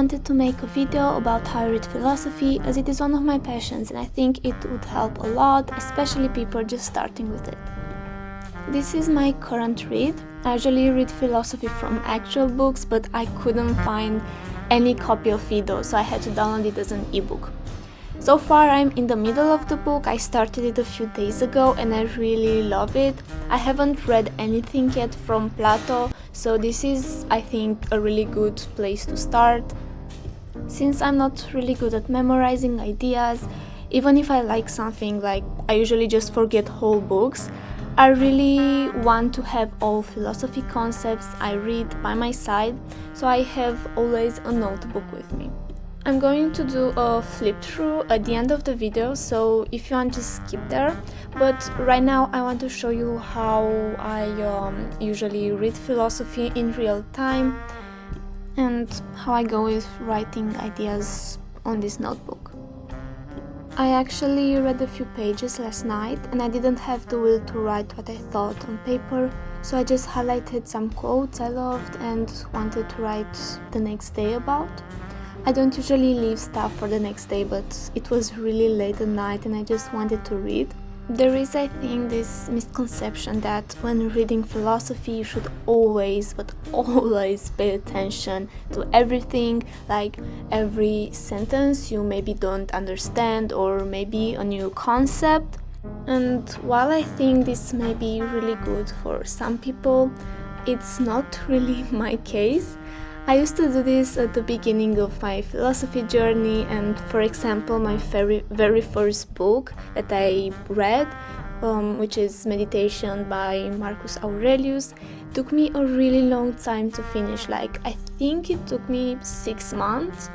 wanted to make a video about how I read philosophy, as it is one of my passions and I think it would help a lot, especially people just starting with it. This is my current read. I usually read philosophy from actual books, but I couldn't find any copy of Phaedo, so I had to download it as an ebook. So far I'm in the middle of the book. I started it a few days ago and I really love it. I haven't read anything yet from Plato, so this is, I think, a really good place to start. Since I'm not really good at memorizing ideas, even if I like something, like I usually just forget whole books, I really want to have all philosophy concepts I read by my side, so I have always a notebook with me. I'm going to do a flip through at the end of the video, so if you want to skip there, but right now I want to show you how I usually read philosophy in real time and how I go with writing ideas on this notebook. I actually read a few pages last night and I didn't have the will to write what I thought on paper, so I just highlighted some quotes I loved and wanted to write the next day about. I don't usually leave stuff for the next day, but it was really late at night and I just wanted to read. There is, I think, this misconception that when reading philosophy you should always, but always pay attention to everything, like every sentence you maybe don't understand or maybe a new concept. And while I think this may be really good for some people, it's not really my case. I used to do this at the beginning of my philosophy journey, and for example my very first book that I read, which is Meditation by Marcus Aurelius, took me a really long time to finish. Like, I think it took me 6 months.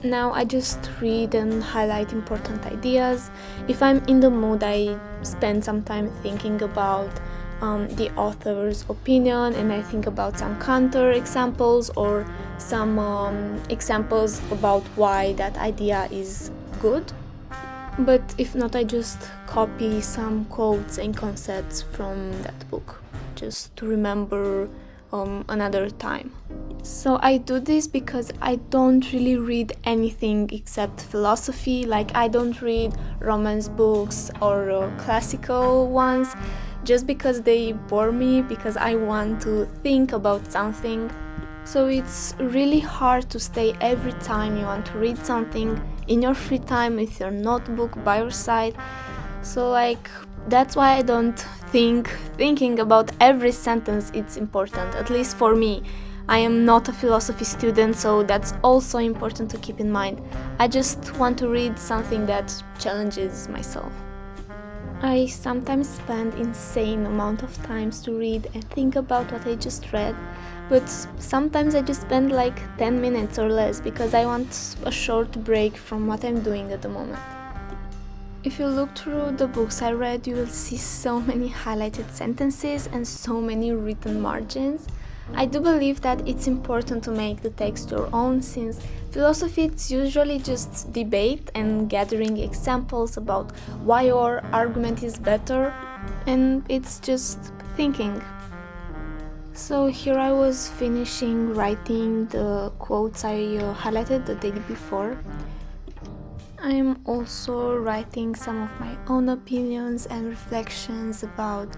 Now I just read and highlight important ideas. If I'm in the mood, I spend some time thinking about the author's opinion, and I think about some counter examples or some examples about why that idea is good. But if not, I just copy some quotes and concepts from that book just to remember another time. So I do this because I don't really read anything except philosophy. Like, I don't read romance books or classical ones just because they bore me, because I want to think about something. So it's really hard to stay every time you want to read something in your free time with your notebook by your side. So that's why I don't thinking about every sentence it's important, at least for me. I am not a philosophy student, so that's also important to keep in mind. I just want to read something that challenges myself. I sometimes spend insane amount of times to read and think about what I just read, but sometimes I just spend like 10 minutes or less because I want a short break from what I'm doing at the moment. If you look through the books I read, you will see so many highlighted sentences and so many written margins. I do believe that it's important to make the text your own, since philosophy is usually just debate and gathering examples about why your argument is better, and it's just thinking. So here I was finishing writing the quotes I highlighted the day before. I'm also writing some of my own opinions and reflections about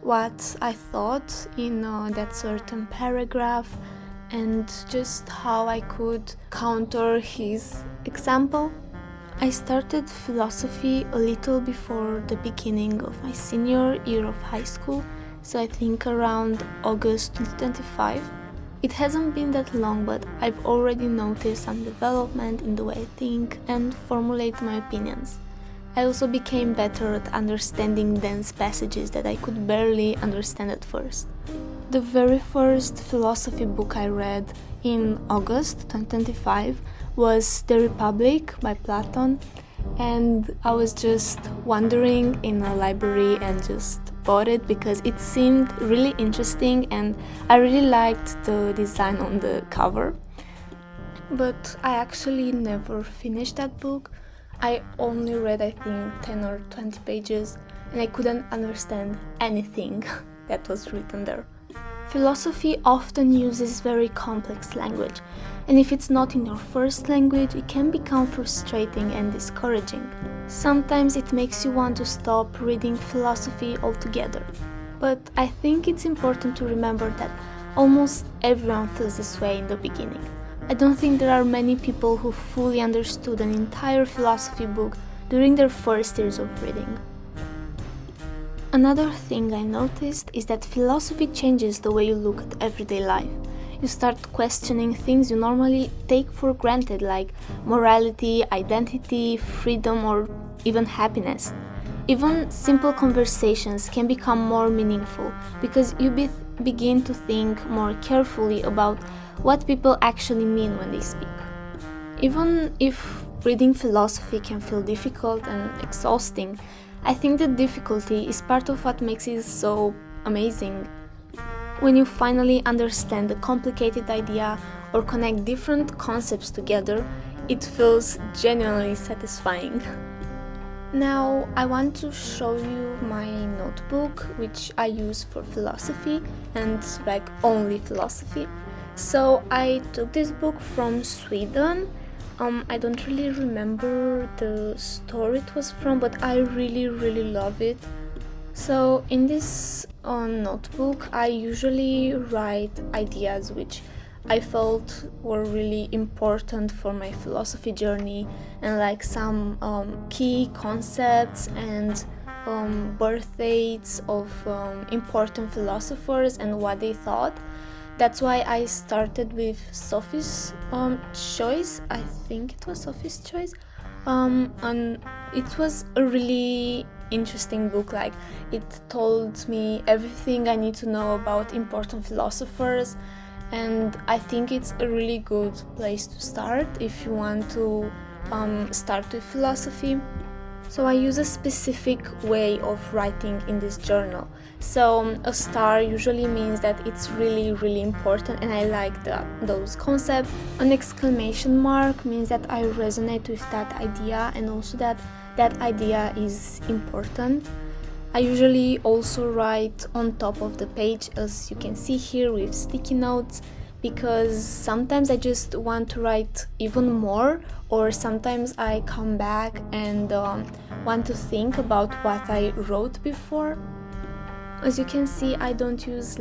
what I thought in that certain paragraph, and just how I could counter his example. I started philosophy a little before the beginning of my senior year of high school, so I think around August 2025. It hasn't been that long, but I've already noticed some development in the way I think and formulate my opinions. I also became better at understanding dense passages that I could barely understand at first. The very first philosophy book I read in August 2025 was The Republic by Plato, and I was just wandering in a library and just bought it because it seemed really interesting and I really liked the design on the cover. But I actually never finished that book. I only read, I think, 10 or 20 pages and I couldn't understand anything that was written there. Philosophy often uses very complex language, and if it's not in your first language, it can become frustrating and discouraging. Sometimes it makes you want to stop reading philosophy altogether. But I think it's important to remember that almost everyone feels this way in the beginning. I don't think there are many people who fully understood an entire philosophy book during their first years of reading. Another thing I noticed is that philosophy changes the way you look at everyday life. You start questioning things you normally take for granted, like morality, identity, freedom, or even happiness. Even simple conversations can become more meaningful because you begin to think more carefully about what people actually mean when they speak. Even if reading philosophy can feel difficult and exhausting, I think the difficulty is part of what makes it so amazing. When you finally understand a complicated idea or connect different concepts together, it feels genuinely satisfying. Now, I want to show you my notebook, which I use for philosophy and only philosophy. So I took this book from Sweden. I don't really remember the store it was from, but I really love it. So in this notebook, I usually write ideas which I felt were really important for my philosophy journey, and some key concepts and birth dates of important philosophers and what they thought. That's why I started with Sophie's Choice. I think it was Sophie's Choice. And it was a really interesting book. It told me everything I need to know about important philosophers, and I think it's a really good place to start if you want to start with philosophy. So I use a specific way of writing in this journal. So a star usually means that it's really important and I like those concepts. An exclamation mark means that I resonate with that idea and also that idea is important. I usually also write on top of the page, as you can see here, with sticky notes, because sometimes I just want to write even more, or sometimes I come back and want to think about what I wrote before. As you can see, I don't use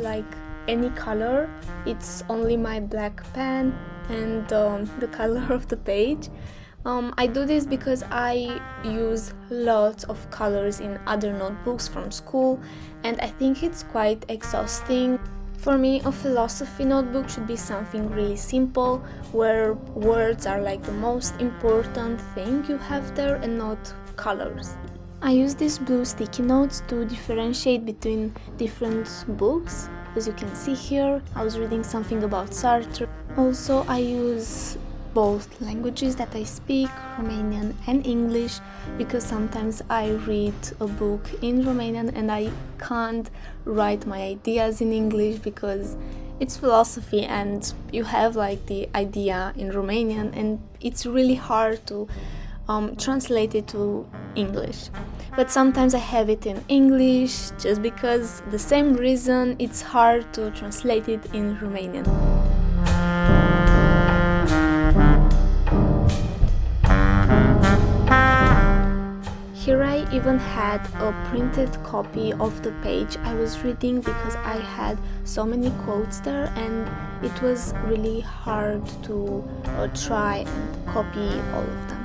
any color. It's only my black pen and the color of the page. I do this because I use lots of colors in other notebooks from school, and I think it's quite exhausting. For me, a philosophy notebook should be something really simple, where words are the most important thing you have there and not colors. I use these blue sticky notes to differentiate between different books. As you can see here, I was reading something about Sartre. Also, I use both languages that I speak, Romanian and English, because sometimes I read a book in Romanian and I can't write my ideas in English because it's philosophy and you have the idea in Romanian and it's really hard to translate it to English. But sometimes I have it in English just because the same reason it's hard to translate it in Romanian. Here I even had a printed copy of the page I was reading because I had so many quotes there and it was really hard to try and copy all of them.